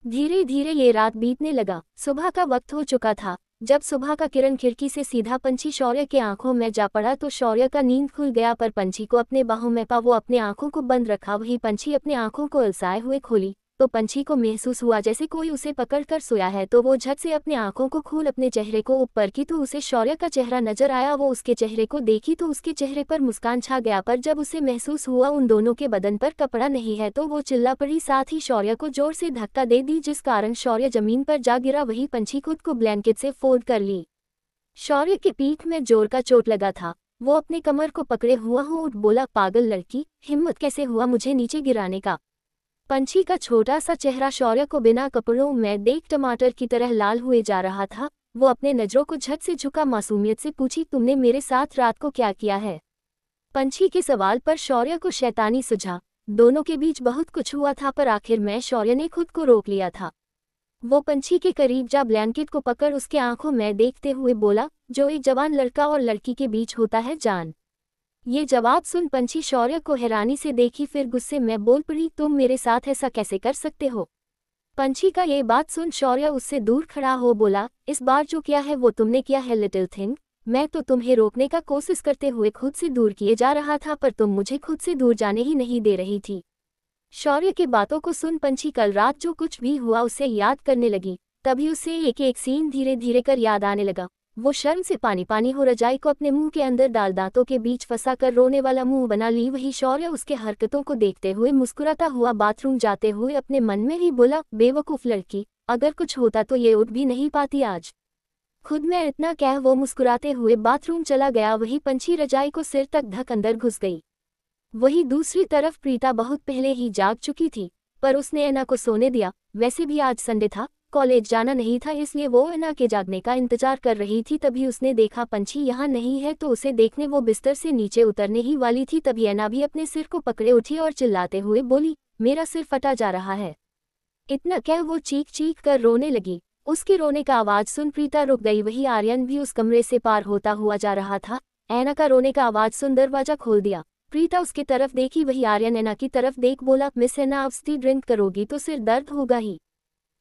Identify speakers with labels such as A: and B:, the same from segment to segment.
A: धीरे धीरे ये रात बीतने लगा। सुबह का वक्त हो चुका था। जब सुबह का किरण खिड़की से सीधा पंछी शौर्य के आंखों में जा पड़ा तो शौर्य का नींद खुल गया, पर पंछी को अपने बाहों में पा वो अपने आंखों को बंद रखा। वही पंछी अपने आंखों को अलसाए हुए खोली तो पंछी को महसूस हुआ जैसे कोई उसे पकड़ कर सोया है। तो वो झट से अपने आंखों को खोल अपने चेहरे को ऊपर की तो उसे शौर्य का चेहरा नजर आया। वो उसके चेहरे को देखी तो उसके चेहरे पर मुस्कान छा गया, पर जब उसे महसूस हुआ उन दोनों के बदन पर कपड़ा नहीं है तो वो चिल्ला पड़ी। साथ ही शौर्य को जोर से धक्का दे दी जिस कारण शौर्य जमीन पर जा गिरा। वही पंछी खुद को ब्लैंकेट से फोल्ड कर ली। शौर्य की पीठ में जोर का चोट लगा था। वो अपने कमर को पकड़े हुआ हो उठ बोला, पागल लड़की, हिम्मत कैसे हुआ मुझे नीचे गिराने का। पंछी का छोटा सा चेहरा शौर्य को बिना कपड़ों में देख टमाटर की तरह लाल हुए जा रहा था। वो अपने नजरों को झट से झुका, मासूमियत से पूछी, तुमने मेरे साथ रात को क्या किया है। पंछी के सवाल पर शौर्य को शैतानी सुझा। दोनों के बीच बहुत कुछ हुआ था पर आखिर में शौर्य ने खुद को रोक लिया था। वो पंछी के करीब जा ब्लैंकेट को पकड़ उसके आंखों में देखते हुए बोला, जो एक जवान लड़का और लड़की के बीच होता है जान। ये जवाब सुन पंछी शौर्य को हैरानी से देखी, फिर गुस्से में बोल पड़ी, तुम मेरे साथ ऐसा कैसे कर सकते हो। पंछी का ये बात सुन शौर्य उससे दूर खड़ा हो बोला, इस बार जो किया है वो तुमने किया है लिटिल थिंग। मैं तो तुम्हें रोकने का कोशिश करते हुए खुद से दूर किए जा रहा था, पर तुम मुझे खुद से दूर जाने ही नहीं दे रही थी। शौर्य की बातों को सुन पंछी कल रात जो कुछ भी हुआ उसे याद करने लगी। तभी उसे एक एक सीन धीरे धीरे कर याद आने लगा। वो शर्म से पानी पानी हो रजाई को अपने मुंह के अंदर डाल दांतों के बीच फंसा कर रोने वाला मुंह बना ली। वही शौर्य उसके हरकतों को देखते हुए मुस्कुराता हुआ बाथरूम जाते हुए अपने मन में ही बोला, बेवकूफ लड़की, अगर कुछ होता तो ये उठ भी नहीं पाती आज। खुद में इतना कह वो मुस्कुराते हुए बाथरूम चला गया। वही पंछी रजाई को सिर तक ढक अंदर घुस गई। वही दूसरी तरफ प्रीता बहुत पहले ही जाग चुकी थी, पर उसने ऐना को सोने दिया। वैसे भी आज संडे था, कॉलेज जाना नहीं था, इसलिए वो ऐना के जागने का इंतजार कर रही थी। तभी उसने देखा पंछी यहाँ नहीं है तो उसे देखने वो बिस्तर से नीचे उतरने ही वाली थी। तभी ऐना भी अपने सिर को पकड़े उठी और चिल्लाते हुए बोली, मेरा सिर फटा जा रहा है। इतना कह वो चीख चीख कर रोने लगी। उसके रोने का आवाज सुन प्रीता रुक गई। वही आर्यन भी उस कमरे से पार होता हुआ जा रहा था। ऐना का रोने का आवाज सुन दरवाजा खोल दिया। प्रीता उसकी तरफ देखी। वही आर्यन ऐना की तरफ देख बोला, मिस ऐना, अब स्टी ड्रिंक करोगी तो सिर दर्द होगा ही।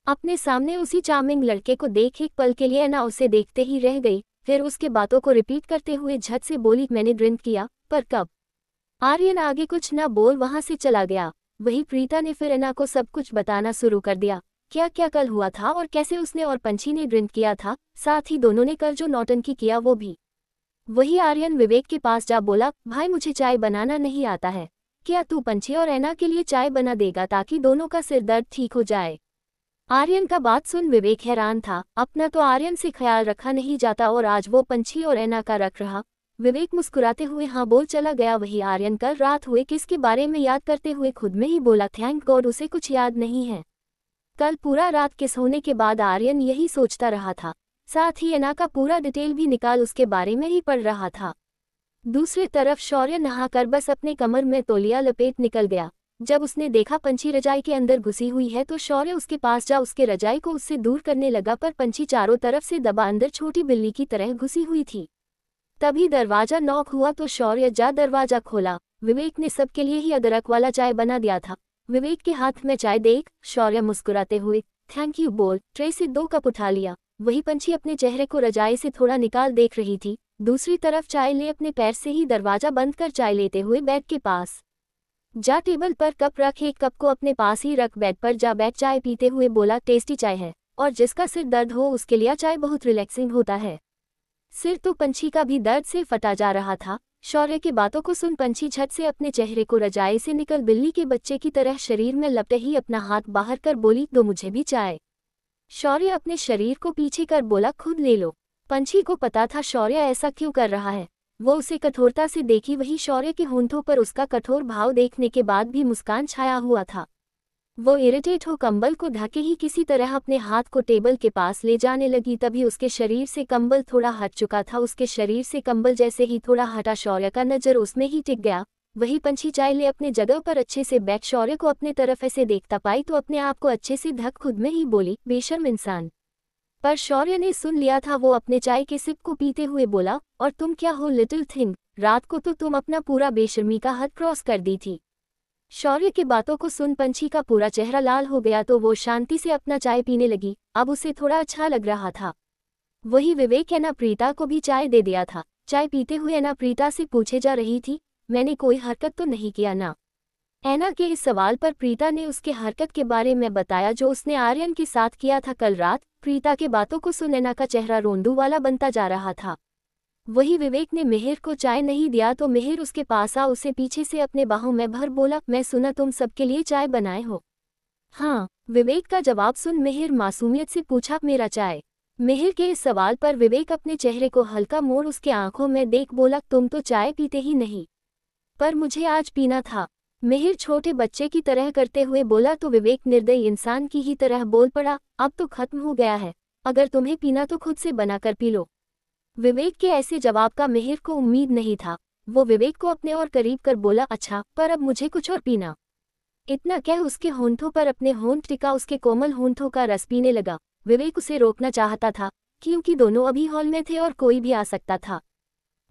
A: अपने सामने उसी चार्मिंग लड़के को देख एक पल के लिए ऐना उसे देखते ही रह गई, फिर उसके बातों को रिपीट करते हुए झट से बोली, मैंने ड्रिंक किया, पर कब। आर्यन आगे कुछ न बोल वहां से चला गया। वही प्रीता ने फिर ऐना को सब कुछ बताना शुरू कर दिया, क्या क्या कल हुआ था और कैसे उसने और पंछी ने ड्रिंक किया था, साथ ही दोनों ने कल जो नौटंकी किया वो भी। वही आर्यन विवेक के पास जा बोला, भाई मुझे चाय बनाना नहीं आता है, क्या तू पंछी और ऐना के लिए चाय बना देगा ताकि दोनों का सिर दर्द ठीक हो जाए। आर्यन का बात सुन विवेक हैरान था। अपना तो आर्यन से ख्याल रखा नहीं जाता और आज वो पंछी और ऐना का रख रहा। विवेक मुस्कुराते हुए हाँ बोल चला गया। वही आर्यन कल रात हुए किसके बारे में याद करते हुए खुद में ही बोला, थैंक गॉड उसे कुछ याद नहीं है। कल पूरा रात किस होने के बाद आर्यन यही सोचता रहा था, साथ ही ऐना का पूरा डिटेल भी निकाल उसके बारे में ही पढ़ रहा था। दूसरी तरफ शौर्य नहाकर बस अपने कमर में तौलिया लपेट निकल गया। जब उसने देखा पंछी रजाई के अंदर घुसी हुई है तो शौर्य उसके पास जा उसके रजाई को उससे दूर करने लगा, पर पंछी चारों तरफ से दबा अंदर छोटी बिल्ली की तरह घुसी हुई थी। तभी दरवाजा नॉक हुआ तो शौर्य जा दरवाजा खोला। विवेक ने सबके लिए ही अदरक वाला चाय बना दिया था। विवेक के हाथ में चाय देख शौर्य मुस्कुराते हुए थैंक यू बोल ट्रे से 2 कप उठा लिया। वही पंछी अपने चेहरे को रजाई से थोड़ा निकाल देख रही थी। दूसरी तरफ चाय ले अपने पैर से ही दरवाजा बंद कर चाय लेते हुए बेड के पास जा टेबल पर कप रख एक कप को अपने पास ही रख बेड पर जा बैठ चाय पीते हुए बोला, टेस्टी चाय है और जिसका सिर दर्द हो उसके लिए चाय बहुत रिलैक्सिंग होता है। सिर तो पंछी का भी दर्द से फटा जा रहा था। शौर्य की बातों को सुन पंछी झट से अपने चेहरे को रजाई से निकल बिल्ली के बच्चे की तरह शरीर में लपटे ही अपना हाथ बाहर कर बोली, दो मुझे भी चाय। शौर्य अपने शरीर को पीछे कर बोला, खुद ले लो। पंछी को पता था शौर्य ऐसा क्यों कर रहा है। वो उसे कठोरता से देखी। वही शौर्य के होंठों पर उसका कठोर भाव देखने के बाद भी मुस्कान छाया हुआ था। वो इरिटेट हो कंबल को ढके ही किसी तरह अपने हाथ को टेबल के पास ले जाने लगी। तभी उसके शरीर से कंबल थोड़ा हट चुका था। उसके शरीर से कंबल जैसे ही थोड़ा हटा शौर्य का नजर उसमें ही टिक गया। वही पंछी चाय ले अपने जगह पर अच्छे से बैठ शौर्य को अपने तरफ ऐसे देखता पाई तो अपने आप को अच्छे से ढक खुद में ही बोली, बेशर्म इंसान। पर शौर्य ने सुन लिया था। वो अपने चाय के सिप को पीते हुए बोला, और तुम क्या हो लिटिल थिंग, रात को तो तुम अपना पूरा बेशर्मी का हद क्रॉस कर दी थी। शौर्य की बातों को सुन पंछी का पूरा चेहरा लाल हो गया तो वो शांति से अपना चाय पीने लगी। अब उसे थोड़ा अच्छा लग रहा था। वही विवेक एना प्रीता को भी चाय दे दिया था। चाय पीते हुए एना प्रीता से पूछे जा रही थी, मैंने कोई हरकत तो नहीं किया ना? ऐना के इस सवाल पर प्रीता ने उसके हरकत के बारे में बताया जो उसने आर्यन के साथ किया था कल रात। प्रीता के बातों को सुन ऐना का चेहरा रोंदू वाला बनता जा रहा था। वही विवेक ने मिहिर को चाय नहीं दिया तो मिहिर उसके पास आ उसे पीछे से अपने बाहों में भर बोला, मैं सुना तुम सबके लिए चाय बनाए हो। हाँ, विवेक का जवाब सुन मिहिर मासूमियत से पूछा, मेरा चाय? मिहिर के इस सवाल पर विवेक अपने चेहरे को हल्का मोड़ उसके आंखों में देख बोला, तुम तो चाय पीते ही नहीं, पर मुझे आज पीना था। मिहिर छोटे बच्चे की तरह करते हुए बोला तो विवेक निर्दयी इंसान की ही तरह बोल पड़ा, अब तो खत्म हो गया है, अगर तुम्हें पीना तो खुद से बनाकर पी लो। विवेक के ऐसे जवाब का मिहिर को उम्मीद नहीं था। वो विवेक को अपने और करीब कर बोला, अच्छा, पर अब मुझे कुछ और पीना। इतना कह उसके होंठों पर अपने होंठ टिका उसके कोमल होंठों का रस पीने लगा। विवेक उसे रोकना चाहता था क्योंकि दोनों अभी हॉल में थे और कोई भी आ सकता था,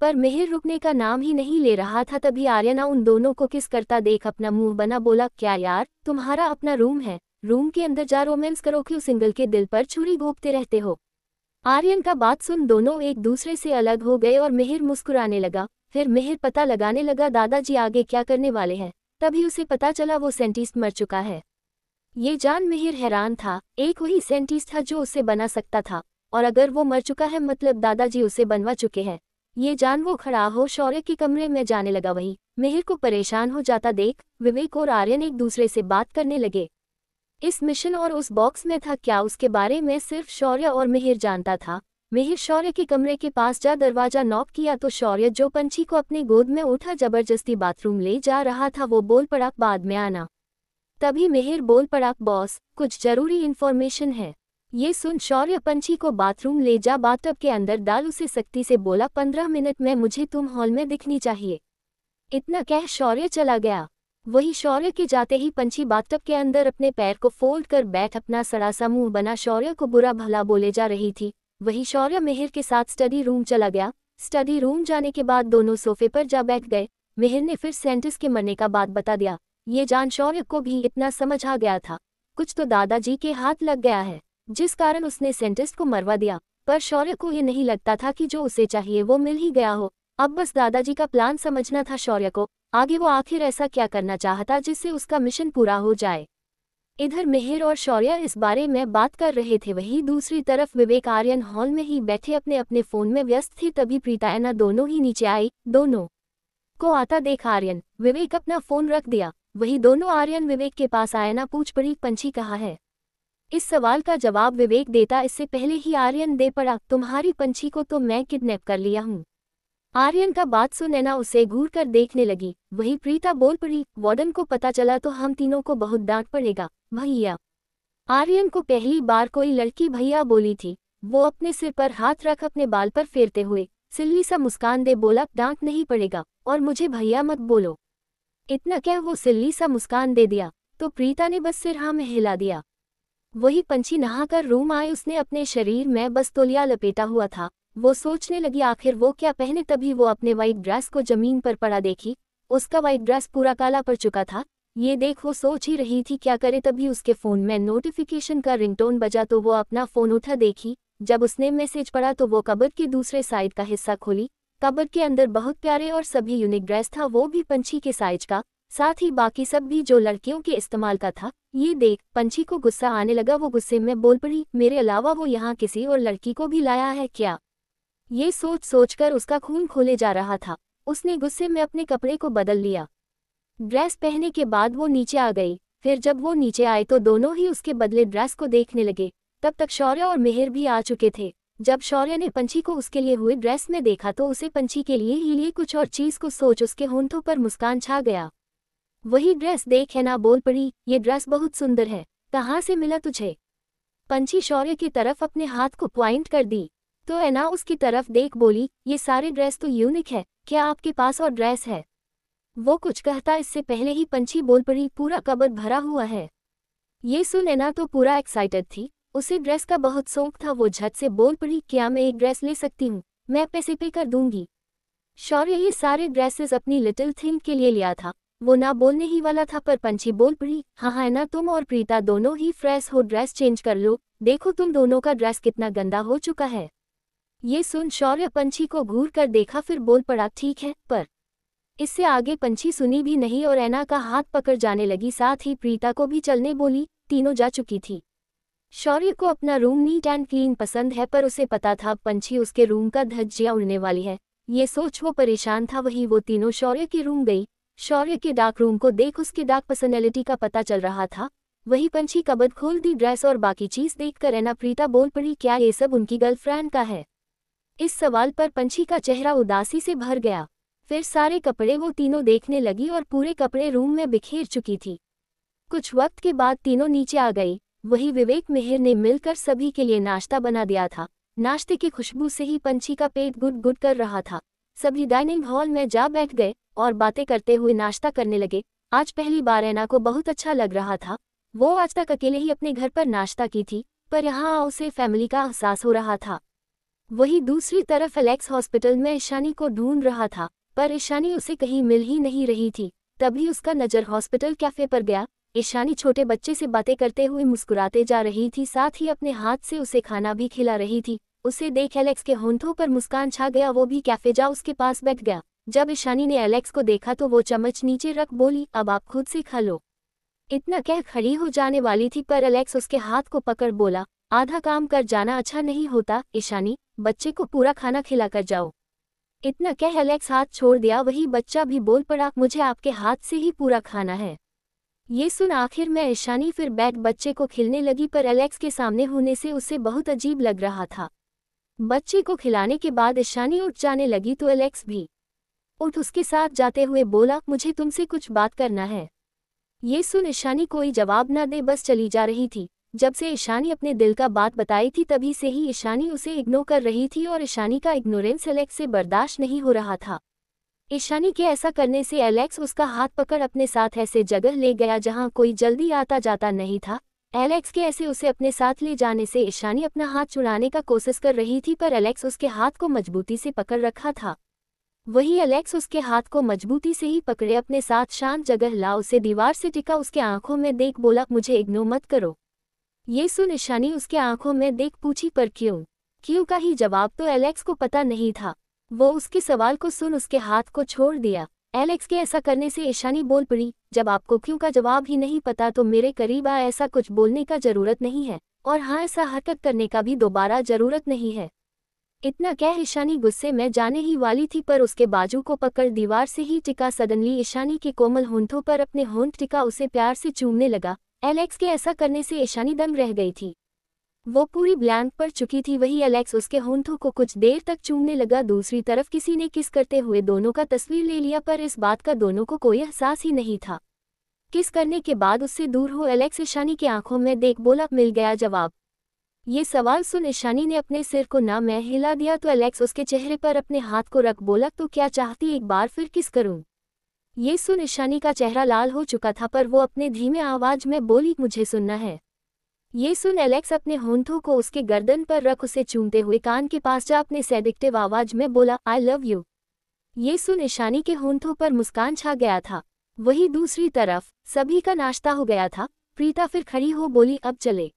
A: पर मिहिर रुकने का नाम ही नहीं ले रहा था। तभी आर्यना उन दोनों को किस करता देख अपना मुंह बना बोला, क्या यार, तुम्हारा अपना रूम है, रूम के अंदर जा रोमांस करो, क्यों सिंगल के दिल पर छुरी घोंपते रहते हो? आर्यन का बात सुन दोनों एक दूसरे से अलग हो गए और मिहिर मुस्कुराने लगा। फिर मिहिर पता लगाने लगा दादाजी आगे क्या करने वाले हैं। तभी उसे पता चला वो साइंटिस्ट मर चुका है। ये जान मिहिर हैरान था, एक वही साइंटिस्ट था जो उसे बना सकता था, और अगर वो मर चुका है मतलब दादाजी उसे बनवा चुके हैं। ये जान वो खड़ा हो शौर्य के कमरे में जाने लगा। वही मिहिर को परेशान हो जाता देख विवेक और आर्यन एक दूसरे से बात करने लगे। इस मिशन और उस बॉक्स में था क्या, उसके बारे में सिर्फ शौर्य और मिहिर जानता था। मिहिर शौर्य के कमरे के पास जा दरवाजा नॉक किया तो शौर्य जो पंछी को अपने गोद में उठा जबरदस्ती बाथरूम ले जा रहा था वो बोल पड़ा, बाद में आना। तभी मिहिर बोल पड़ा, बॉस, कुछ जरूरी इन्फॉर्मेशन है। ये सुन शौर्य पंछी को बाथरूम ले जा बाथटब के अंदर डाल उसे सख्ती से बोला, 15 मिनट में मुझे तुम हॉल में दिखनी चाहिए। इतना कह शौर्य चला गया। वही शौर्य के जाते ही पंछी बाथटब के अंदर अपने पैर को फोल्ड कर बैठ अपना सड़ा सा मुंह बना शौर्य को बुरा भला बोले जा रही थी। वही शौर्य मिहिर के साथ स्टडी रूम चला गया। स्टडी रूम जाने के बाद दोनों सोफे पर जा बैठ गए। मिहिर ने फिर साइंटिस्ट के मरने का बात बता दिया। ये जान शौर्य को भी इतना समझ आ गया था, कुछ तो दादाजी के हाथ लग गया है, जिस कारण उसने साइंटिस्ट को मरवा दिया। पर शौर्य को ये नहीं लगता था कि जो उसे चाहिए वो मिल ही गया हो। अब बस दादाजी का प्लान समझना था शौर्य को, आगे वो आखिर ऐसा क्या करना चाहता जिससे उसका मिशन पूरा हो जाए। इधर मिहिर और शौर्य इस बारे में बात कर रहे थे, वहीं दूसरी तरफ विवेक आर्यन हॉल में ही बैठे अपने अपने फोन में व्यस्त थे। तभी प्रीता ऐना दोनों ही नीचे आई। दोनों को आता देख आर्यन विवेक अपना फोन रख दिया। वही दोनों आर्यन विवेक के पास आए ना पूछ पड़ी, पंछी कहाँ है? इस सवाल का जवाब विवेक देता इससे पहले ही आर्यन दे पड़ा, तुम्हारी पंछी को तो मैं किडनैप कर लिया हूँ। आर्यन का बात सुन ऐना उसे घूर कर देखने लगी। वही प्रीता बोल पड़ी, वार्डन को पता चला तो हम तीनों को बहुत डांट पड़ेगा। भैया, आर्यन को पहली बार कोई लड़की भैया बोली थी। वो अपने सिर पर हाथ रख अपने बाल पर फेरते हुए सिल्ली सा मुस्कान दे बोला, डांट नहीं पड़ेगा और मुझे भैया मत बोलो। इतना कह वो सिल्ली सा मुस्कान दे दिया तो प्रीता ने बस सिर हाँ में हिला दिया। वही पंछी नहाकर रूम आए। उसने अपने शरीर में बस तौलिया लपेटा हुआ था। वो सोचने लगी आखिर वो क्या पहने। तभी वो अपने वाइट ड्रेस को जमीन पर पड़ा देखी। उसका वाइट ड्रेस पूरा काला पड़ चुका था। ये देख वो सोच ही रही थी क्या करे, तभी उसके फोन में नोटिफिकेशन का रिंगटोन बजा तो वो अपना फोन उठा देखी। जब उसने मैसेज पढ़ा तो वो कबर्ड के दूसरे साइड का हिस्सा खोली। कबर्ड के अंदर बहुत प्यारे और सभी यूनिक ड्रेस था, वो भी पंछी के साइज का, साथ ही बाकी सब भी जो लड़कियों के इस्तेमाल का था। ये देख पंछी को गुस्सा आने लगा। वो गुस्से में बोल पड़ी, मेरे अलावा वो यहाँ किसी और लड़की को भी लाया है क्या? ये सोच सोचकर उसका खून खोले जा रहा था। उसने गुस्से में अपने कपड़े को बदल लिया। ड्रेस पहनने के बाद वो नीचे आ गई। फिर जब वो नीचे आए तो दोनों ही उसके बदले ड्रेस को देखने लगे। तब तक शौर्य और मिहिर भी आ चुके थे। जब शौर्य ने पंछी को उसके लिए हुए ड्रेस में देखा तो उसे पंछी के लिए ही लिए कुछ और चीज को सोच उसके होंठों पर मुस्कान छा गया। वही ड्रेस देख ऐना बोल पड़ी, ये ड्रेस बहुत सुंदर है, कहाँ से मिला तुझे? पंछी शौर्य की तरफ अपने हाथ को पॉइंट कर दी तो ऐना उसकी तरफ देख बोली, ये सारे ड्रेस तो यूनिक है, क्या आपके पास और ड्रेस है? वो कुछ कहता इससे पहले ही पंछी बोल पड़ी, पूरा कबर्ड भरा हुआ है। ये सुन ऐना तो पूरा एक्साइटेड थी, उसे ड्रेस का बहुत शौक था। वो झट से बोल पड़ी, क्या मैं एक ड्रेस ले सकती हूँ? मैं पैसे पे कर दूंगी। शौर्य ये सारे ड्रेसेस अपनी लिटिल थिंग के लिए लिया था। वो ना बोलने ही वाला था पर पंछी बोल पड़ी, हाँ हाँ ना, तुम और प्रीता दोनों ही फ्रेश हो, ड्रेस चेंज कर लो, देखो तुम दोनों का ड्रेस कितना गंदा हो चुका है। ये सुन शौर्य पंछी को घूर कर देखा, फिर बोल पड़ा, ठीक है। पर इससे आगे पंछी सुनी भी नहीं और ऐना का हाथ पकड़ जाने लगी, साथ ही प्रीता को भी चलने बोली। तीनों जा चुकी थी। शौर्य को अपना रूम नीट एंड क्लीन पसंद है, पर उसे पता था पंछी उसके रूम का धज्जियां उड़ने वाली है। ये सोच वो परेशान था। वही वो तीनों शौर्य के रूम गई। शौर्य के डार्क रूम को देख उसकी डार्क पर्सनैलिटी का पता चल रहा था। वही पंछी कबर्ड खोल दी, ड्रेस और बाकी चीज देखकर ऐना प्रीता बोल पड़ी, क्या ये सब उनकी गर्लफ्रेंड का है? इस सवाल पर पंछी का चेहरा उदासी से भर गया। फिर सारे कपड़े वो तीनों देखने लगी और पूरे कपड़े रूम में बिखेर चुकी थी। कुछ वक्त के बाद तीनों नीचे आ गई। वही विवेक मिहिर ने मिलकर सभी के लिए नाश्ता बना दिया था। नाश्ते की खुशबू से ही पंछी का पेट गुड गुड कर रहा था। सभी डाइनिंग हॉल में जा बैठ गए और बातें करते हुए नाश्ता करने लगे। आज पहली बार ऐना को बहुत अच्छा लग रहा था। वो आज तक अकेले ही अपने घर पर नाश्ता की थी, पर यहाँ उसे फैमिली का एहसास हो रहा था। वही दूसरी तरफ एलेक्स हॉस्पिटल में ईशानी को ढूंढ रहा था, पर ईशानी उसे कहीं मिल ही नहीं रही थी। तभी उसका नज़र हॉस्पिटल कैफे पर गया। ईशानी छोटे बच्चे से बातें करते हुए मुस्कुराते जा रही थी, साथ ही अपने हाथ से उसे खाना भी खिला रही थी। उसे देख एलेक्स के होंठों पर मुस्कान छा गया। वो भी कैफे जा उसके पास बैठ गया। जब ईशानी ने एलेक्स को देखा तो वो चम्मच नीचे रख बोली, अब आप खुद से खा लो। इतना कह खड़ी हो जाने वाली थी, पर एलेक्स उसके हाथ को पकड़ बोला, आधा काम कर जाना अच्छा नहीं होता। ईशानी, बच्चे को पूरा खाना खिला कर जाओ। इतना कह एलेक्स हाथ छोड़ दिया। वही बच्चा भी बोल पड़ा, मुझे आपके हाथ से ही पूरा खाना है। ये सुन आखिर में ईशानी फिर बैठ बच्चे को खिलने लगी, पर एलेक्स के सामने होने से उसे बहुत अजीब लग रहा था। बच्चे को खिलाने के बाद ईशानी उठ जाने लगी तो एलेक्स भी उठ उसके साथ जाते हुए बोला, मुझे तुमसे कुछ बात करना है। ये सुन ईशानी कोई जवाब न दे बस चली जा रही थी। जब से ईशानी अपने दिल का बात बताई थी तभी से ही ईशानी उसे इग्नोर कर रही थी और ईशानी का इग्नोरेंस एलेक्स से बर्दाश्त नहीं हो रहा था। ईशानी के ऐसा करने से एलेक्स उसका हाथ पकड़ अपने साथ ऐसे जगह ले गया जहां कोई जल्दी आता जाता नहीं था। एलेक्स के ऐसे उसे अपने साथ ले जाने से ईशानी अपना हाथ छुड़ाने का कोशिश कर रही थी, पर एलेक्स उसके हाथ को मजबूती से पकड़ रखा था। वही एलेक्स उसके हाथ को मजबूती से ही पकड़े अपने साथ शांत जगह ला उसे दीवार से टिका उसके आंखों में देख बोला, मुझे इग्नोर मत करो। ये सुन ईशानी उसके आंखों में देख पूछी, पर क्यों का ही जवाब तो एलेक्स को पता नहीं था। वो उसके सवाल को सुन उसके हाथ को छोड़ दिया। एलेक्स के ऐसा करने से ईशानी बोल पड़ी, जब आपको क्यों का जवाब ही नहीं पता तो मेरे करीब आ, ऐसा कुछ बोलने का जरूरत नहीं है, और हाँ ऐसा हरकत करने का भी दोबारा जरूरत नहीं है। इतना कह ईशानी गुस्से में जाने ही वाली थी, पर उसके बाजू को पकड़ दीवार से ही टिका। सडनली ईशानी के कोमल होंठों पर अपने होंठ टिका उसे प्यार से चूमने लगा। एलेक्स के ऐसा करने से ईशानी दंग रह गई थी। वो पूरी ब्लैंक पड़ चुकी थी। वही एलेक्स उसके होंठों को कुछ देर तक चूमने लगा। दूसरी तरफ किसी ने किस करते हुए दोनों का तस्वीर ले लिया, पर इस बात का दोनों को कोई एहसास ही नहीं था। किस करने के बाद उससे दूर हो एलेक्स ईशानी की आंखों में देख बोला, मिल गया जवाब। ये सवाल सुन ईशानी ने अपने सिर को ना में हिला दिया तो एलेक्स उसके चेहरे पर अपने हाथ को रख बोला, तो क्या चाहती एक बार फिर किस करूं? ये सुन ईशानी का चेहरा लाल हो चुका था, पर वो अपने धीमे आवाज में बोली, मुझे सुनना है। ये सुन एलेक्स अपने होंठों को उसके गर्दन पर रख उसे चूमते हुए कान के पास जा अपने सेडिक्टिव आवाज में बोला, आई लव यू। ये सुन ईशानी के होंठों पर मुस्कान छा गया था। वही दूसरी तरफ सभी का नाश्ता हो गया था। प्रीता फिर खड़ी हो बोली, अब चले।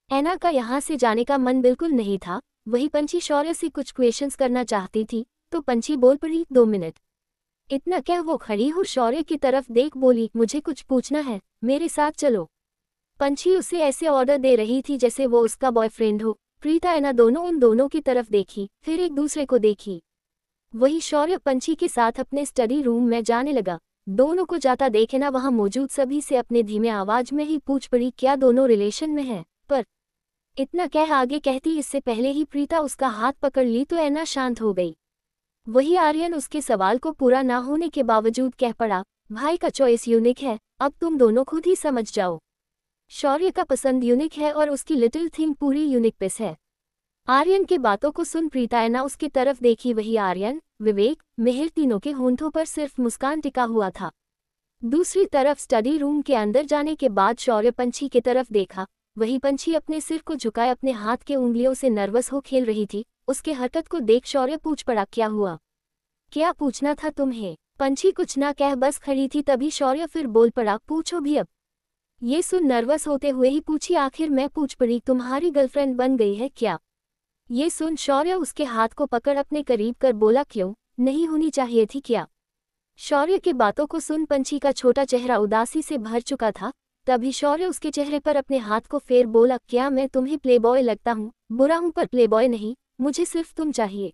A: ऐना का यहाँ से जाने का मन बिल्कुल नहीं था। वही पंछी शौर्य से कुछ क्वेश्चंस करना चाहती थी, तो पंछी बोल पड़ी, 2 मिनट। इतना कह वो खड़ी हो शौर्य की तरफ देख बोली, मुझे कुछ पूछना है, मेरे साथ चलो। पंछी उसे ऐसे ऑर्डर दे रही थी जैसे वो उसका बॉयफ्रेंड हो। प्रीता ऐना दोनों उन दोनों की तरफ देखी, फिर एक दूसरे को देखी। वही शौर्य पंछी के साथ अपने स्टडी रूम में जाने लगा। दोनों को जाता देख ऐना वहां मौजूद सभी से अपने धीमे आवाज में ही पूछ पड़ी, क्या दोनों रिलेशन में हैं? पर इतना कह आगे कहती इससे पहले ही प्रीता उसका हाथ पकड़ ली तो ऐना शांत हो गई। वही आर्यन उसके सवाल को पूरा ना होने के बावजूद कह पड़ा, भाई का चॉइस यूनिक है, अब तुम दोनों खुद ही समझ जाओ। शौर्य का पसंद यूनिक है और उसकी लिटिल थिंग पूरी यूनिक पीस है। आर्यन की बातों को सुन प्रीता ऐना उसकी तरफ देखी। वही आर्यन, विवेक, मिहिर तीनों के होंठों पर सिर्फ मुस्कान टिका हुआ था। दूसरी तरफ स्टडी रूम के अंदर जाने के बाद शौर्य पंछी की तरफ देखा। वही पंछी अपने सिर को झुकाए अपने हाथ के उंगलियों से नर्वस हो खेल रही थी। उसके हरकत को देख शौर्य पूछ पड़ा, क्या हुआ? क्या पूछना था तुम्हें? पंछी कुछ ना कह बस खड़ी थी, तभी शौर्य फिर बोल पड़ा, पूछो भी अब। ये सुन नर्वस होते हुए ही पूछी, आखिर मैं पूछ पड़ी, तुम्हारी गर्लफ्रेंड बन गई है क्या? ये सुन शौर्य उसके हाथ को पकड़ अपने करीब कर बोला, क्यों नहीं होनी चाहिए थी क्या? शौर्य की बातों को सुन पंछी का छोटा चेहरा उदासी से भर चुका था। तभी शौर्य उसके चेहरे पर अपने हाथ को फेर बोला, क्या मैं तुम्हें प्लेबॉय लगता हूँ? बुरा हूँ पर प्लेबॉय नहीं, मुझे सिर्फ तुम चाहिए।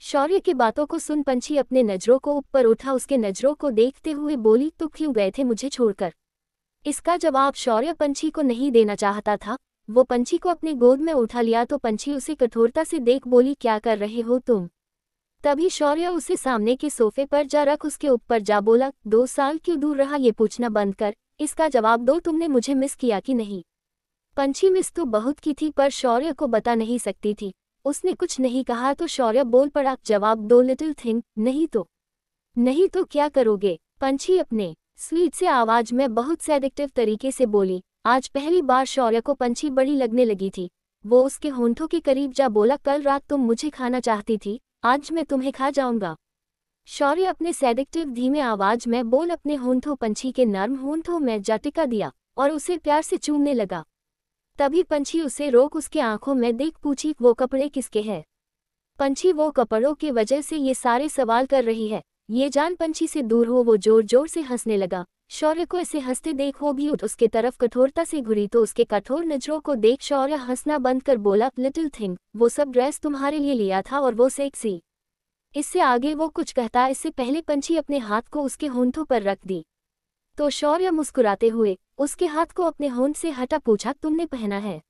A: शौर्य की बातों को सुन पंछी अपने नजरों को ऊपर उठा, उसके नजरों को देखते हुए बोली, तो क्यों गए थे मुझे छोड़कर? इसका जवाब शौर्य पंछी को नहीं देना चाहता था। वो पंछी को अपने गोद में उठा लिया तो पंछी उसे कठोरता से देख बोली, क्या कर रहे हो तुम? तभी शौर्य उसे सामने के सोफे पर जा रख उसके ऊपर जा बोला, 2 साल क्यों दूर रहा ये पूछना बंद कर, इसका जवाब दो, तुमने मुझे मिस किया कि नहीं? पंछी मिस तो बहुत की थी पर शौर्य को बता नहीं सकती थी। उसने कुछ नहीं कहा तो शौर्य बोल पड़ा, जवाब दो लिटिल थिंग, नहीं तो क्या करोगे? पंछी अपने स्वीट से आवाज में बहुत सेडक्टिव तरीके से बोली। आज पहली बार शौर्य को पंछी बड़ी लगने लगी थी। वो उसके होंठों के करीब जा बोला, कल रात तुम मुझे खाना चाहती थी, आज मैं तुम्हें खा जाऊंगा। शौर्य अपने सेडक्टिव धीमे आवाज में बोल अपने होंठों पंछी के नर्म होंठों में जा टिका दिया और उसे प्यार से चूमने लगा। तभी पंछी उसे रोक उसके आंखों में देख पूछी, वो कपड़े किसके हैं? पंछी वो कपड़ों की वजह से ये सारे सवाल कर रही है। ये जान पंछी से दूर हो वो जोर जोर से हंसने लगा। शौर्य को ऐसे हंसते देख वो भी उठ उसके तरफ कठोरता से घुरी तो उसके कठोर नजरों को देख शौर्य हंसना बंद कर बोला, लिटिल थिंग, वो सब ड्रेस तुम्हारे लिए लिया था और वो सेक्सी। इससे आगे वो कुछ कहता इससे पहले पंछी अपने हाथ को उसके होंठों पर रख दी तो शौर्य मुस्कुराते हुए उसके हाथ को अपने होंठ से हटा पूछा, तुमने पहना है?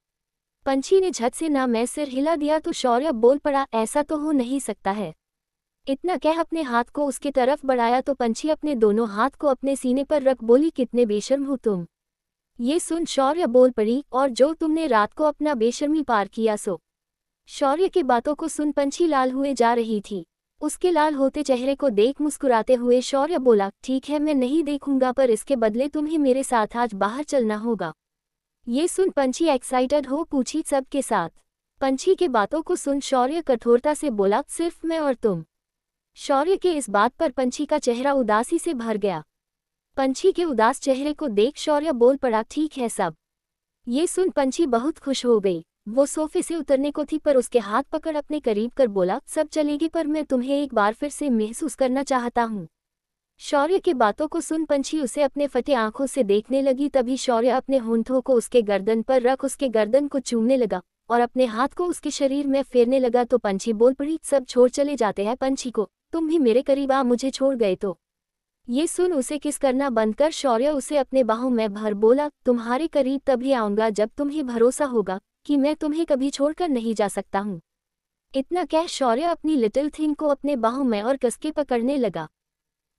A: पंछी ने झट से ना मैं सिर हिला दिया तो शौर्य बोल पड़ा, ऐसा तो हो नहीं सकता है। इतना कह अपने हाथ को उसके तरफ बढ़ाया तो पंछी अपने दोनों हाथ को अपने सीने पर रख बोली, कितने बेशर्म हो तुम। ये सुन शौर्य बोल पड़ी, और जो तुमने रात को अपना बेशर्मी पार किया सो। शौर्य की बातों को सुन पंछी लाल हुए जा रही थी। उसके लाल होते चेहरे को देख मुस्कुराते हुए शौर्य बोला, ठीक है मैं नहीं देखूंगा पर इसके बदले तुम्हें मेरे साथ आज बाहर चलना होगा। ये सुन पंछी एक्साइटेड हो पूछी, सबके साथ? पंछी के बातों को सुन शौर्य कठोरता से बोला, सिर्फ मैं और तुम। शौर्य के इस बात पर पंछी का चेहरा उदासी से भर गया। पंछी के उदास चेहरे को देख शौर्य बोल पड़ा, ठीक है सब। ये सुन पंछी बहुत खुश हो गई। वो सोफे से उतरने को थी पर उसके हाथ पकड़ अपने करीब कर बोला, सब चलेगी पर मैं तुम्हें एक बार फिर से महसूस करना चाहता हूँ। शौर्य की बातों को सुन पंछी उसे अपने फटे आंखों से देखने लगी। तभी शौर्य अपने होंठों को उसके गर्दन पर रख उसके गर्दन को चूमने लगा और अपने हाथ को उसके शरीर में फेरने लगा तो पंछी बोल पड़ी, सब छोड़ चले जाते हैं पंछी को, तुम भी मेरे करीब आ, मुझे छोड़ गए तो। ये सुन उसे किस करना बंद कर शौर्य उसे अपने बाहों में भर बोला, तुम्हारे करीब तभी आऊंगा जब तुम्हें भरोसा होगा कि मैं तुम्हें कभी छोड़कर नहीं जा सकता हूँ। इतना कह शौर्य अपनी लिटिल थिंग को अपने बाहों में और कसके पकड़ने लगा।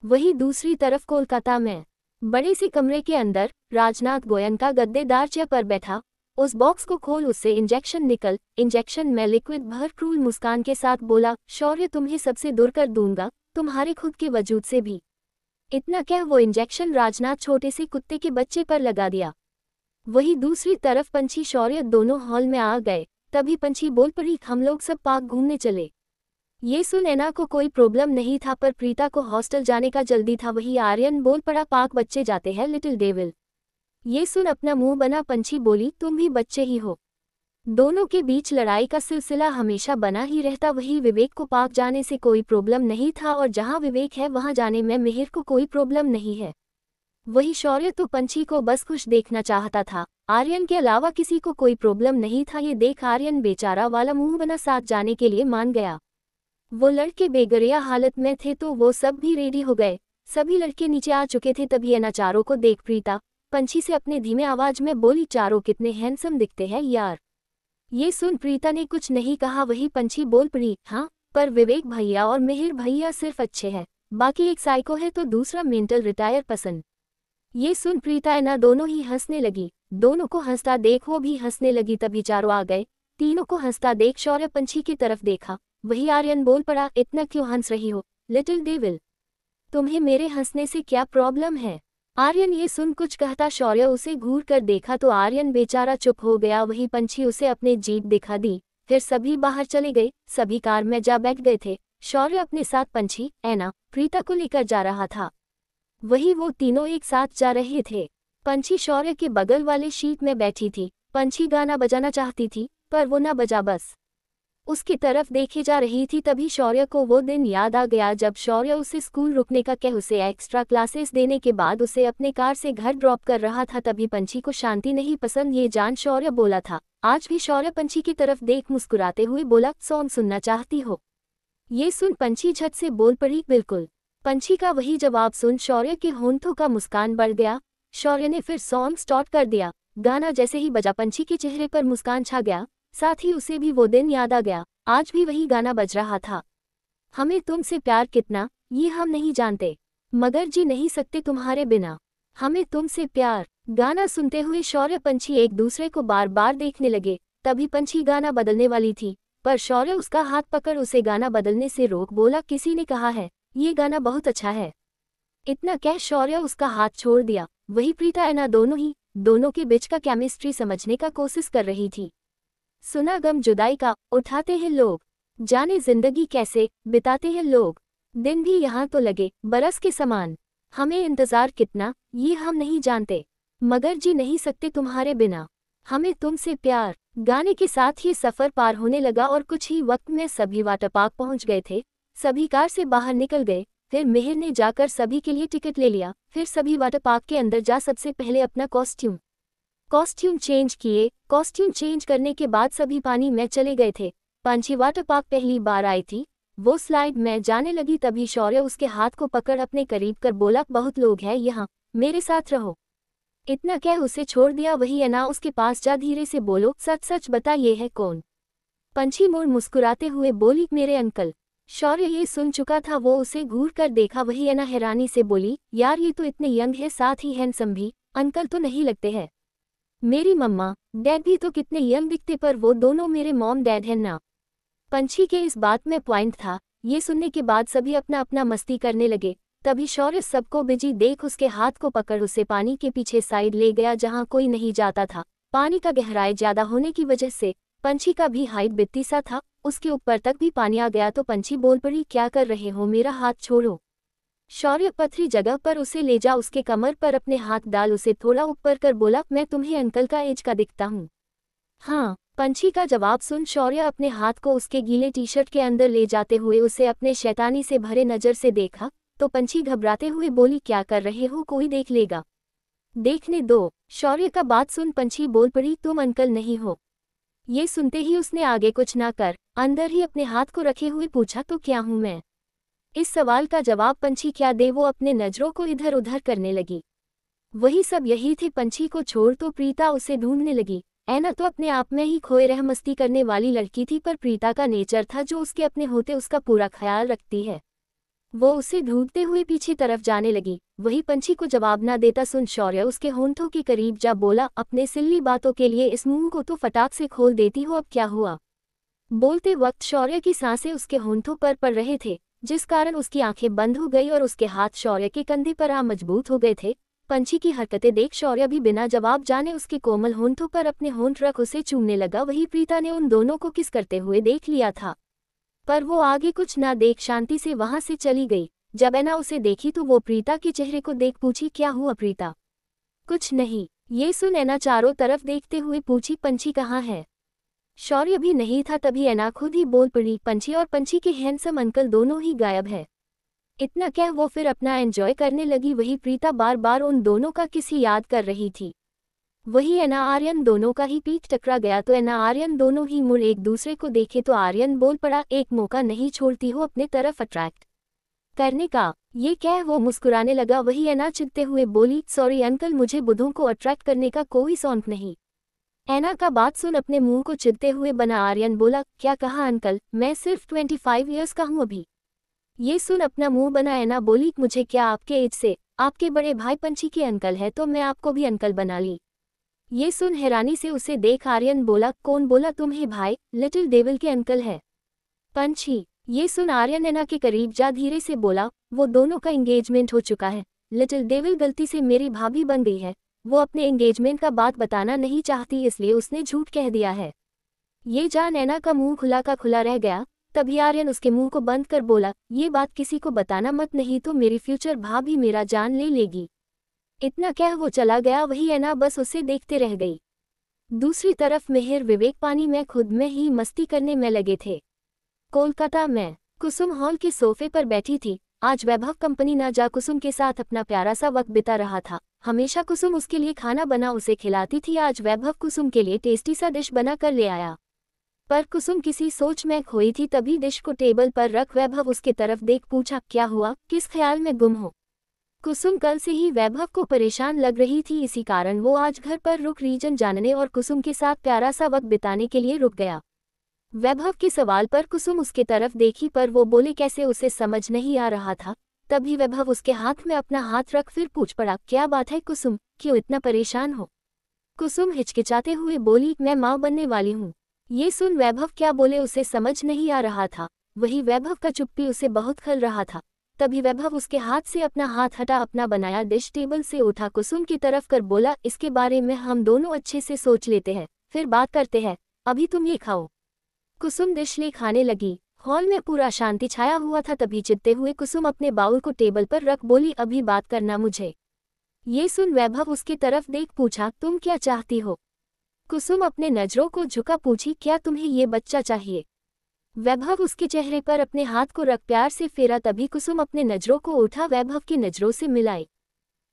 A: वहीं दूसरी तरफ कोलकाता में बड़े से कमरे के अंदर राजनाथ गोयनका गद्देदार चेयर पर बैठा। उस बॉक्स को खोल, उससे इंजेक्शन में लिक्विड भर क्रूर मुस्कान के साथ बोला, शौर्य तुम्हें सबसे दूर कर दूंगा, तुम्हारे खुद के वजूद से भी। इतना कह वो इंजेक्शन राजनाथ छोटे से कुत्ते के बच्चे पर लगा दिया। वहीं दूसरी तरफ पंछी शौर्य दोनों हॉल में आ गए। तभी पंछी बोल पड़ी, हम लोग सब पार्क घूमने चले। ये सुन ऐना को कोई प्रॉब्लम नहीं था पर प्रीता को हॉस्टल जाने का जल्दी था। वही आर्यन बोल पड़ा, पार्क बच्चे जाते हैं लिटिल डेविल। ये सुन अपना मुंह बना पंछी बोली, तुम भी बच्चे ही हो। दोनों के बीच लड़ाई का सिलसिला हमेशा बना ही रहता। वही विवेक को पार्क जाने से कोई प्रॉब्लम नहीं था और जहां विवेक है वहां जाने में मिहिर को कोई प्रॉब्लम नहीं है। वही शौर्य तो पंछी को बस खुश देखना चाहता था, आर्यन के अलावा किसी को कोई प्रॉब्लम नहीं था। ये देख आर्यन बेचारा वाला मुंह बना साथ जाने के लिए मान गया। वो लड़के बेगरिया हालत में थे तो वो सब भी रेडी हो गए। सभी लड़के नीचे आ चुके थे। तभी ऐना चारों को देख प्रीता पंछी से अपने धीमे आवाज में बोली, चारों कितने हैंडसम दिखते हैं यार। ये सुन प्रीता ने कुछ नहीं कहा। वही पंछी बोल पड़ी, हाँ पर विवेक भैया और मिहिर भैया सिर्फ अच्छे हैं, बाकी एक साइको है तो दूसरा मेंटल रिटायर पसंद। ये सुन प्रीता ऐना दोनों ही हंसने लगी। दोनों को हंसता देख वो भी हंसने लगी। तभी चारों आ गए। तीनों को हंसता देख शौर्य पंछी की तरफ देखा। वही आर्यन बोल पड़ा, इतना क्यों हंस रही हो लिटिल डेविल, तुम्हें मेरे हंसने से क्या प्रॉब्लम है? आर्यन ये सुन कुछ कहता शौर्य उसे घूर कर देखा तो आर्यन बेचारा चुप हो गया। वही पंछी उसे अपने जीभ दिखा दी। फिर सभी बाहर चले गए। सभी कार में जा बैठ गए थे। शौर्य अपने साथ पंछी, ऐना, प्रीता को लेकर जा रहा था। वही वो तीनों एक साथ जा रहे थे। पंछी शौर्य के बगल वाले सीट में बैठी थी। पंछी गाना बजाना चाहती थी, पर वो ना बजा, बस उसकी तरफ देखे जा रही थी। तभी शौर्य को वो दिन याद आ गया जब शौर्य उसे स्कूल रुकने का कह उसे एक्स्ट्रा क्लासेस देने के बाद उसे अपने कार से घर ड्रॉप कर रहा था। तभी पंछी को शांति नहीं पसंद ये जान शौर्य बोला था। आज भी शौर्य पंछी की तरफ देख मुस्कुराते हुए बोला, सॉन्ग सुनना चाहती हो? ये सुन पंछी झट से बोल पड़ी, बिल्कुल। पंछी का वही जवाब सुन शौर्य के होंठों का मुस्कान बढ़ गया। शौर्य ने फिर सॉन्ग स्टार्ट कर दिया। गाना जैसे ही बजा पंछी के चेहरे पर मुस्कान छा गया, साथ ही उसे भी वो दिन याद आ गया। आज भी वही गाना बज रहा था। हमें तुमसे प्यार कितना, ये हम नहीं जानते, मगर जी नहीं सकते तुम्हारे बिना, हमें तुमसे प्यार। गाना सुनते हुए शौर्य पंछी एक दूसरे को बार बार देखने लगे। तभी पंछी गाना बदलने वाली थी, पर शौर्य उसका हाथ पकड़ उसे गाना बदलने से रोक बोला, किसी ने कहा है ये गाना बहुत अच्छा है। इतना कह शौर्य उसका हाथ छोड़ दिया। वही प्रीता, ऐना दोनों के बीच का केमिस्ट्री समझने का कोशिश कर रही थी। सुना गम जुदाई का, उठाते हैं लोग, जाने जिंदगी कैसे बिताते हैं लोग, दिन भी यहाँ तो लगे बरस के समान, हमें इंतजार कितना, ये हम नहीं जानते, मगर जी नहीं सकते तुम्हारे बिना, हमें तुमसे प्यार। गाने के साथ ही सफर पार होने लगा और कुछ ही वक्त में सभी वाटर पार्क पहुंच गए थे। सभी कार से बाहर निकल गए। फिर मिहिर ने जाकर सभी के लिए टिकट ले लिया। फिर सभी वाटर पार्क के अंदर जा सबसे पहले अपना कॉस्ट्यूम चेंज किए। कॉस्ट्यूम चेंज करने के बाद सभी पानी में चले गए थे। पंछी वाटर पार्क पहली बार आई थी, वो स्लाइड में जाने लगी। तभी शौर्य उसके हाथ को पकड़ अपने करीब कर बोला, बहुत लोग हैं यहाँ, मेरे साथ रहो। इतना कह उसे छोड़ दिया। वही ऐना उसके पास जा धीरे से बोलो, सच सच बता ये है कौन? पंछी मोड़ मुस्कुराते हुए बोली, मेरे अंकल। शौर्य ये सुन चुका था, वो उसे घूर कर देखा। वही ऐना हैरानी से बोली, यार ये तो इतने यंग है, साथ ही हैंडसम भी, अंकल तो नहीं लगते हैं। मेरी मम्मा डैड भी तो कितने यंग दिखते, पर वो दोनों मेरे मॉम डैड हैं ना। पंछी के इस बात में पॉइंट था। ये सुनने के बाद सभी अपना अपना मस्ती करने लगे। तभी शौर्य सबको बिजी देख उसके हाथ को पकड़ उसे पानी के पीछे साइड ले गया जहां कोई नहीं जाता था। पानी का गहराई ज्यादा होने की वजह से पंछी का भी हाइट बित्ती सा था, उसके ऊपर तक भी पानी आ गया। तो पंछी बोल पड़ी, क्या कर रहे हो, मेरा हाथ छोड़ो। शौर्य पथरी जगह पर उसे ले जा उसके कमर पर अपने हाथ डाल उसे थोड़ा ऊपर कर बोला, मैं तुम्हें अंकल का एज का दिखता हूँ? हाँ। पंछी का जवाब सुन शौर्य अपने हाथ को उसके गीले टी शर्ट के अंदर ले जाते हुए उसे अपने शैतानी से भरे नजर से देखा। तो पंछी घबराते हुए बोली, क्या कर रहे हो, कोई देख लेगा, देखने दो। शौर्य का बात सुन पंछी बोल पड़ी, तुम अंकल नहीं हो। ये सुनते ही उसने आगे कुछ ना कर अंदर ही अपने हाथ को रखे हुए पूछा, तो क्या हूं मैं? इस सवाल का जवाब पंछी क्या दे, वो अपने नजरों को इधर उधर करने लगी। वही सब यही थे। पंछी को छोड़ तो प्रीता उसे ढूंढने लगी। ऐना तो अपने आप में ही खोए रह मस्ती करने वाली लड़की थी, पर प्रीता का नेचर था जो उसके अपने होते उसका पूरा ख्याल रखती है। वो उसे ढूंढते हुए पीछे तरफ जाने लगी। वही पंछी को जवाब ना देता सुन शौर्य उसके होंठों के करीब जा बोला, अपने सिल्ली बातों के लिए इस मुंह को तो फटाक से खोल देती हो, अब क्या हुआ? बोलते वक्त शौर्य की सांसें उसके होंठों पर पड़ रहे थे, जिस कारण उसकी आंखें बंद हो गई और उसके हाथ शौर्य के कंधे पर आ मजबूत हो गए थे। पंछी की हरकतें देख शौर्य भी बिना जवाब जाने उसके कोमल होंठों पर अपने होंठ रख उसे चूमने लगा। वही प्रीता ने उन दोनों को किस करते हुए देख लिया था, पर वो आगे कुछ ना देख शांति से वहां से चली गई। जब ऐना उसे देखी तो वो प्रीता के चेहरे को देख पूछी, क्या हुआ प्रीता? कुछ नहीं। ये सुन ऐना चारों तरफ देखते हुए पूछी, पंछी कहाँ है? शौर्य भी नहीं था। तभी ऐना खुद ही बोल पड़ी, पंछी और पंछी के हैंडसम अंकल दोनों ही गायब है। इतना कह वो फिर अपना एंजॉय करने लगी। वही प्रीता बार बार उन दोनों का किसी याद कर रही थी। वही ऐना आर्यन दोनों का ही पीठ टकरा गया तो ऐना आर्यन दोनों ही मुड़ एक दूसरे को देखे तो आर्यन बोल पड़ा, एक मौका नहीं छोड़ती हो अपने तरफ अट्रैक्ट करने का। ये कह वो मुस्कुराने लगा। वही ऐना चिढ़ते हुए बोली, सॉरी अंकल, मुझे बुद्धों को अट्रैक्ट करने का कोई शौक नहीं। ऐना का बात सुन अपने मुंह को चिढ़ते हुए बना आर्यन बोला, क्या कहा अंकल, मैं सिर्फ 25 ईयर्स का हूँ अभी। ये सुन अपना मुंह बना ऐना बोली, मुझे क्या आपके एज से, आपके बड़े भाई पंछी के अंकल है तो मैं आपको भी अंकल बना ली। ये सुन हैरानी से उसे देख आर्यन बोला, कौन बोला तुम्हें भाई, लिटिल डेविल के अंकल है पंछी। ये सुन आर्यन ऐना के करीब जा धीरे से बोला, वो दोनों का एंगेजमेंट हो चुका है। लिटिल डेविल गलती से मेरी भाभी बन गई है, वो अपने एंगेजमेंट का बात बताना नहीं चाहती इसलिए उसने झूठ कह दिया है। ये जान ऐना का मुंह खुला का खुला रह गया। तभी आर्यन उसके मुंह को बंद कर बोला, ये बात किसी को बताना मत, नहीं तो मेरी फ्यूचर भाभी मेरा जान ले लेगी। इतना कह वो चला गया। वही ऐना बस उसे देखते रह गई। दूसरी तरफ मिहिर विवेक पानी में खुद में ही मस्ती करने में लगे थे। कोलकाता में कुसुम हॉल के सोफे पर बैठी थी। आज वैभव कंपनी ना जा कुसुम के साथ अपना प्यारा सा वक्त बिता रहा था। हमेशा कुसुम उसके लिए खाना बना उसे खिलाती थी। आज वैभव कुसुम के लिए टेस्टी सा डिश बना कर ले आया, पर कुसुम किसी सोच में खोई थी। तभी डिश को टेबल पर रख वैभव उसके तरफ देख पूछा, क्या हुआ, किस ख्याल में गुम हो? कुसुम कल से ही वैभव को परेशान लग रही थी, इसी कारण वो आज घर पर रुक रीजन जानने और कुसुम के साथ प्यारा सा वक्त बिताने के लिए रुक गया। वैभव के सवाल पर कुसुम उसके तरफ देखी, पर वो बोले कैसे उसे समझ नहीं आ रहा था। तभी वैभव उसके हाथ में अपना हाथ रख फिर पूछ पड़ा, क्या बात है कुसुम, क्यों इतना परेशान हो? कुसुम हिचकिचाते हुए बोली, मैं माँ बनने वाली हूँ। ये सुन वैभव क्या बोले उसे समझ नहीं आ रहा था। वही वैभव का चुप्पी उसे बहुत खल रहा था। तभी वैभव उसके हाथ से अपना हाथ हटा अपना बनाया डिश टेबल से उठा कुसुम की तरफ कर बोला, इसके बारे में हम दोनों अच्छे से सोच लेते हैं, फिर बात करते हैं, अभी तुम ये खाओ। कुसुम डिश ले खाने लगी। हॉल में पूरा शांति छाया हुआ था। तभी चिढ़ते हुए कुसुम अपने बाउल को टेबल पर रख बोली, अभी बात करना मुझे। ये सुन वैभव उसकी तरफ देख पूछा, तुम क्या चाहती हो? कुसुम अपने नजरों को झुका पूछी, क्या तुम्हें ये बच्चा चाहिए? वैभव उसके चेहरे पर अपने हाथ को रख प्यार से फेरा। तभी कुसुम अपने नजरों को उठा वैभव की नजरों से मिलाई।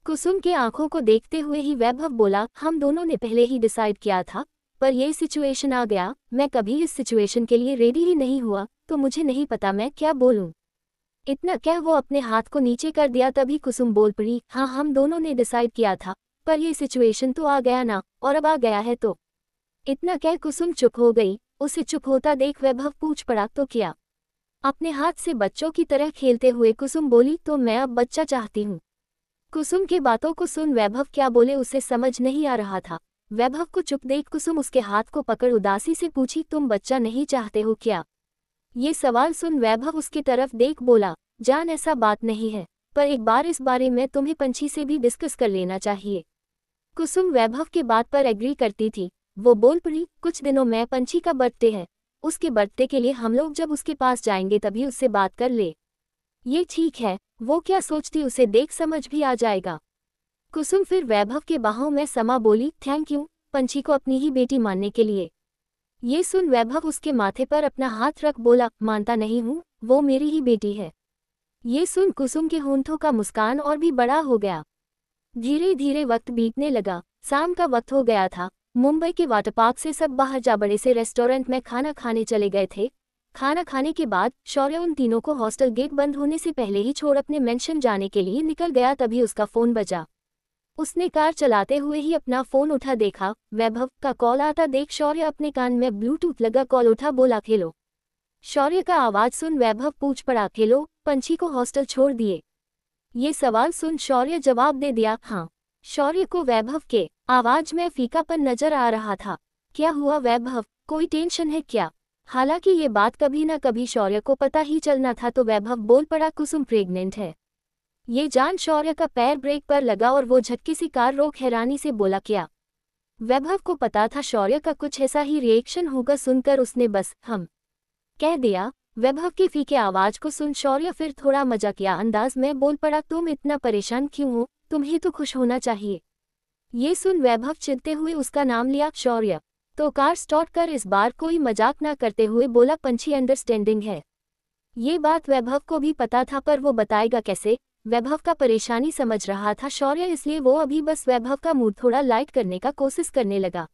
A: कुसुम के आंखों को देखते हुए ही वैभव बोला, हम दोनों ने पहले ही डिसाइड किया था, पर ये सिचुएशन आ गया। मैं कभी इस सिचुएशन के लिए रेडी ही नहीं हुआ, तो मुझे नहीं पता मैं क्या बोलूं। इतना कह वो अपने हाथ को नीचे कर दिया। तभी कुसुम बोल पड़ी, हाँ हम दोनों ने डिसाइड किया था, पर ये सिचुएशन तो आ गया ना, और अब आ गया है तो। इतना कह कुसुम चुप हो गई। उसे चुप होता देख वैभव पूछ पड़ा, तो क्या? अपने हाथ से बच्चों की तरह खेलते हुए कुसुम बोली, तो मैं अब बच्चा चाहती हूँ। कुसुम के बातों को सुन वैभव क्या बोले उसे समझ नहीं आ रहा था। वैभव को चुप देख कुसुम उसके हाथ को पकड़ उदासी से पूछी, तुम बच्चा नहीं चाहते हो क्या? ये सवाल सुन वैभव उसकी तरफ देख बोला, जान ऐसा बात नहीं है, पर एक बार इस बारे में तुम्हें पंछी से भी डिस्कस कर लेना चाहिए। कुसुम वैभव के बात पर एग्री करती थी। वो बोल पड़ी, कुछ दिनों में पंछी का बर्थडे है, उसके बर्थडे के लिए हम लोग जब उसके पास जाएंगे तभी उससे बात कर ले। ये ठीक है, वो क्या सोचती उसे देख समझ भी आ जाएगा। कुसुम फिर वैभव के बाहों में समा बोली, थैंक यू पंछी को अपनी ही बेटी मानने के लिए। ये सुन वैभव उसके माथे पर अपना हाथ रख बोला, मानता नहीं हूँ, वो मेरी ही बेटी है। ये सुन कुसुम के होंठों का मुस्कान और भी बड़ा हो गया। धीरे धीरे वक्त बीतने लगा। शाम का वक्त हो गया था। मुंबई के वाटर पार्क से सब बाहर जा बड़े से रेस्टोरेंट में खाना खाने चले गए थे। खाना खाने के बाद शौर्य उन तीनों को हॉस्टल गेट बंद होने से पहले ही छोड़ अपने मेंशन जाने के लिए निकल गया। तभी उसका फोन बजा। उसने कार चलाते हुए ही अपना फोन उठा, देखा वैभव का कॉल आता देख शौर्य अपने कान में ब्लूटूथ लगा कॉल उठा, बोला खेलो। शौर्य का आवाज सुन वैभव पूछ पड़ा, खेलो पंछी को हॉस्टल छोड़ दिए? ये सवाल सुन शौर्य जवाब दे दिया, हाँ। शौर्य को वैभव के आवाज में फीकापन नजर आ रहा था। क्या हुआ वैभव, कोई टेंशन है क्या? हालांकि ये बात कभी ना कभी शौर्य को पता ही चलना था। तो वैभव बोल पड़ा, कुसुम प्रेग्नेंट है। ये जान शौर्य का पैर ब्रेक पर लगा और वो झटके से कार रोक हैरानी से बोला, क्या? वैभव को पता था शौर्य का कुछ ऐसा ही रिएक्शन होगा। सुनकर उसने बस हम कह दिया। वैभव की फीके आवाज को सुन शौर्य फिर थोड़ा मजाकिया अंदाज में बोल पड़ा, तुम इतना परेशान क्यों हो, तुम्हें तो खुश होना चाहिए। ये सुन वैभव चिढ़ते हुए उसका नाम लिया, शौर्य। तो कार स्टार्ट कर इस बार कोई मजाक ना करते हुए बोला, पंछी अंडरस्टैंडिंग है। ये बात वैभव को भी पता था, पर वो बताएगा कैसे? वैभव का परेशानी समझ रहा था शौर्य, इसलिए वो अभी बस वैभव का मूड थोड़ा लाइट करने का कोशिश करने लगा।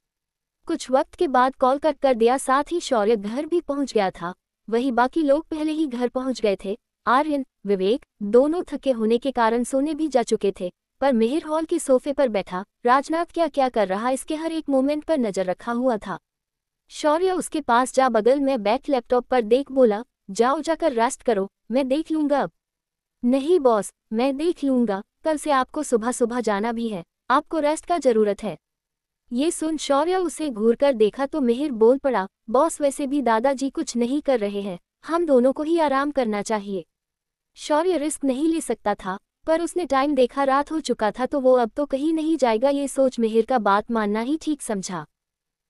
A: कुछ वक्त के बाद कॉल कट कर दिया। साथ ही शौर्य घर भी पहुंच गया था। वही बाकी लोग पहले ही घर पहुंच गए थे। आर्यन, विवेक दोनों थके होने के कारण सोने भी जा चुके थे, पर मिहिर हॉल के सोफे पर बैठा राजनाथ क्या क्या कर रहा इसके हर एक मोमेंट पर नजर रखा हुआ था। शौर्य उसके पास जा बगल में बैठ लैपटॉप पर देख बोला, जाओ जाकर रेस्ट करो, मैं देख लूंगा अब। नहीं बॉस, मैं देख लूंगा, कल से आपको सुबह सुबह जाना भी है, आपको रेस्ट का जरूरत है। ये सुन शौर्य उसे घूर कर देखा तो मिहिर बोल पड़ा, बॉस वैसे भी दादाजी कुछ नहीं कर रहे हैं, हम दोनों को ही आराम करना चाहिए। शौर्य रिस्क नहीं ले सकता था, पर उसने टाइम देखा रात हो चुका था तो वो अब तो कहीं नहीं जाएगा। ये सोच मिहिर का बात मानना ही ठीक समझा।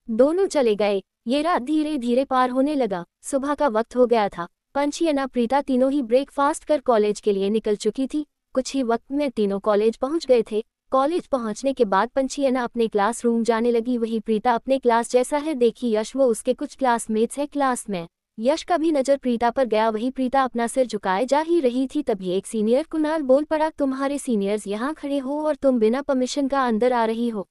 A: दोनों चले गए। ये रात धीरे धीरे पार होने लगा। सुबह का वक्त हो गया था। पंछी अना प्रीता तीनों ही ब्रेकफास्ट कर कॉलेज के लिए निकल चुकी थी। कुछ ही वक्त में तीनों कॉलेज पहुंच गए थे। कॉलेज पहुंचने के बाद पंछी अना अपने क्लासरूम जाने लगी। वही प्रीता अपने क्लास जैसा है देखी यश वो उसके कुछ क्लासमेट्स है क्लास में। यश का भी नजर प्रीता पर गया। वही प्रीता अपना सिर झुकाए जा ही रही थी तभी एक सीनियर कुणाल बोल पड़ा, तुम्हारे सीनियर्स यहाँ खड़े हो और तुम बिना परमिशन का अंदर आ रही हो।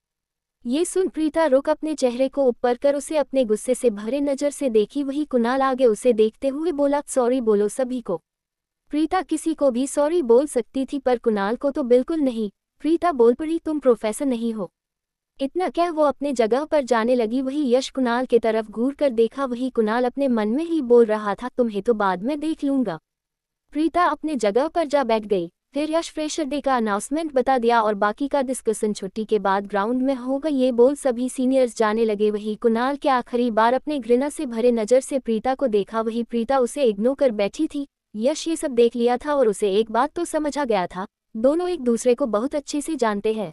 A: ये सुन प्रीता रुक अपने चेहरे को ऊपर कर उसे अपने गुस्से से भरे नजर से देखी। वही कुणाल आगे उसे देखते हुए बोला, सॉरी बोलो सभी को। प्रीता किसी को भी सॉरी बोल सकती थी पर कुणाल को तो बिल्कुल नहीं। प्रीता बोल पड़ी, तुम प्रोफेसर नहीं हो। इतना क्या वो अपने जगह पर जाने लगी। वही यश कुणाल के तरफ घूर कर देखा। वही कुणाल अपने मन में ही बोल रहा था, तुम्हें तो बाद में देख लूंगा। प्रीता अपने जगह पर जा बैठ गई। फिर यश फ्रेशर डे का अनाउंसमेंट बता दिया और बाकी का डिस्कशन छुट्टी के बाद ग्राउंड में होगा। ये बोल सभी सीनियर्स जाने लगे। वही कुणाल के आखिरी बार अपने घृणा से भरे नजर से प्रीता को देखा। वही प्रीता उसे इग्नोर कर बैठी थी। यश ये सब देख लिया था और उसे एक बात तो समझ आ गया था, दोनों एक दूसरे को बहुत अच्छे से जानते हैं।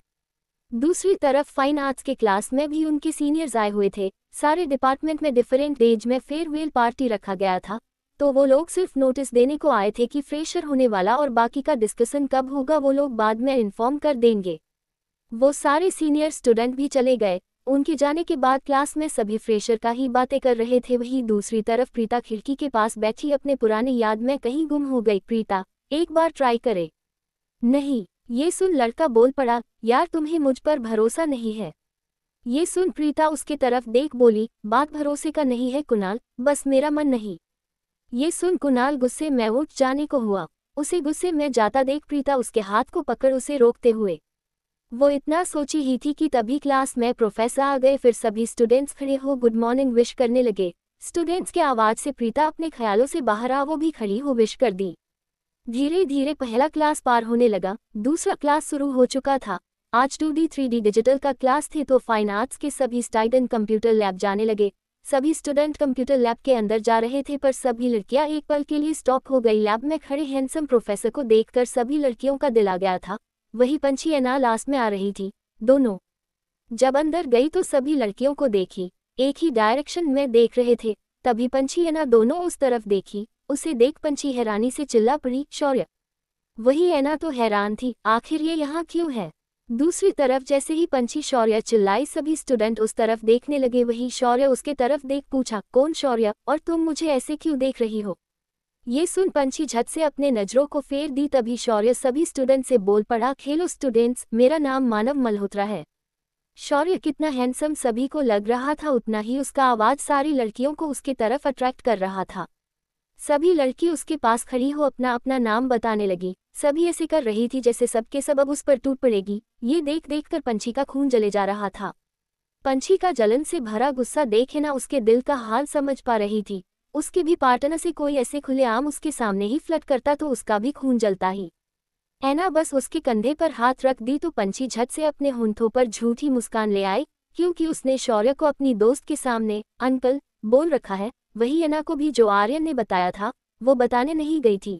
A: दूसरी तरफ फाइन आर्ट्स के क्लास में भी उनके सीनियर्स आए हुए थे। सारे डिपार्टमेंट में डिफरेंट एज में फेयरवेल पार्टी रखा गया था, तो वो लोग सिर्फ नोटिस देने को आए थे कि फ्रेशर होने वाला और बाकी का डिस्कशन कब होगा वो लोग बाद में इन्फॉर्म कर देंगे। वो सारे सीनियर स्टूडेंट भी चले गए। उनके जाने के बाद क्लास में सभी फ्रेशर का ही बातें कर रहे थे। वहीं दूसरी तरफ प्रीता खिड़की के पास बैठी अपने पुराने याद में कहीं गुम हो गई। प्रीता, एक बार ट्राई करे। नहीं, ये सुन लड़का बोल पड़ा, यार तुम्हें मुझ पर भरोसा नहीं है। ये सुन प्रीता उसके तरफ देख बोली, बात भरोसे का नहीं है कुणाल, बस मेरा मन नहीं। ये सुन कुणाल गुस्से में उठ जाने को हुआ। उसे गुस्से में जाता देख प्रीता उसके हाथ को पकड़ उसे रोकते हुए वो इतना सोची ही थी कि तभी क्लास में प्रोफेसर आ गए। फिर सभी स्टूडेंट्स खड़े हो गुड मॉर्निंग विश करने लगे। स्टूडेंट्स के आवाज से प्रीता अपने ख्यालों से बाहर आ वो भी खड़ी हो विश कर दी। धीरे धीरे पहला क्लास पार होने लगा। दूसरा क्लास शुरू हो चुका था। आज 2D 3D डिजिटल का क्लास थे तो फाइन आर्ट्स के सभी स्टूडेंट कंप्यूटर लैब जाने लगे। सभी स्टूडेंट कंप्यूटर लैब के अंदर जा रहे थे पर सभी लड़कियां एक पल के लिए स्टॉप हो गई। लैब में खड़े हैंडसम प्रोफेसर को देखकर सभी लड़कियों का दिल आ गया था। वही पंछी अना लास्ट में आ रही थी। दोनों जब अंदर गई तो सभी लड़कियों को देखी, एक ही डायरेक्शन में देख रहे थे। तभी पंछी अना दोनों उस तरफ देखी। उसे देख पंछी हैरानी से चिल्ला पड़ी, शौर्य। वही ऐना तो हैरान थी, आखिर ये यहाँ क्यों है। दूसरी तरफ जैसे ही पंछी शौर्य चिल्लाई सभी स्टूडेंट उस तरफ देखने लगे। वही शौर्य उसके तरफ देख पूछा, कौन शौर्य, और तुम मुझे ऐसे क्यों देख रही हो। ये सुन पंछी झट से अपने नजरों को फेर दी। तभी शौर्य सभी स्टूडेंट से बोल पड़ा, खेलो स्टूडेंट्स, मेरा नाम मानव मल्होत्रा है। शौर्य कितना हैंडसम सभी को लग रहा था, उतना ही उसका आवाज सारी लड़कियों को उसके तरफ अट्रैक्ट कर रहा था। सभी लड़की उसके पास खड़ी हो अपना अपना नाम बताने लगी। सभी ऐसे कर रही थी जैसे सबके सब अब उस पर टूट पड़ेगी। ये देख देख कर पंछी का खून जले जा रहा था। पंछी का जलन से भरा गुस्सा देखे ना उसके दिल का हाल समझ पा रही थी। उसके भी पार्टनर से कोई ऐसे खुलेआम उसके सामने ही फ्लर्ट करता तो उसका भी खून जलता ही। ऐना बस उसके कंधे पर हाथ रख दी तो पंछी झट से अपने होंठों पर झूठी मुस्कान ले आई, क्योंकि उसने शौर्य को अपनी दोस्त के सामने अंकल बोल रखा है। वही ऐना को भी जो आर्यन ने बताया था वो बताने नहीं गई थी।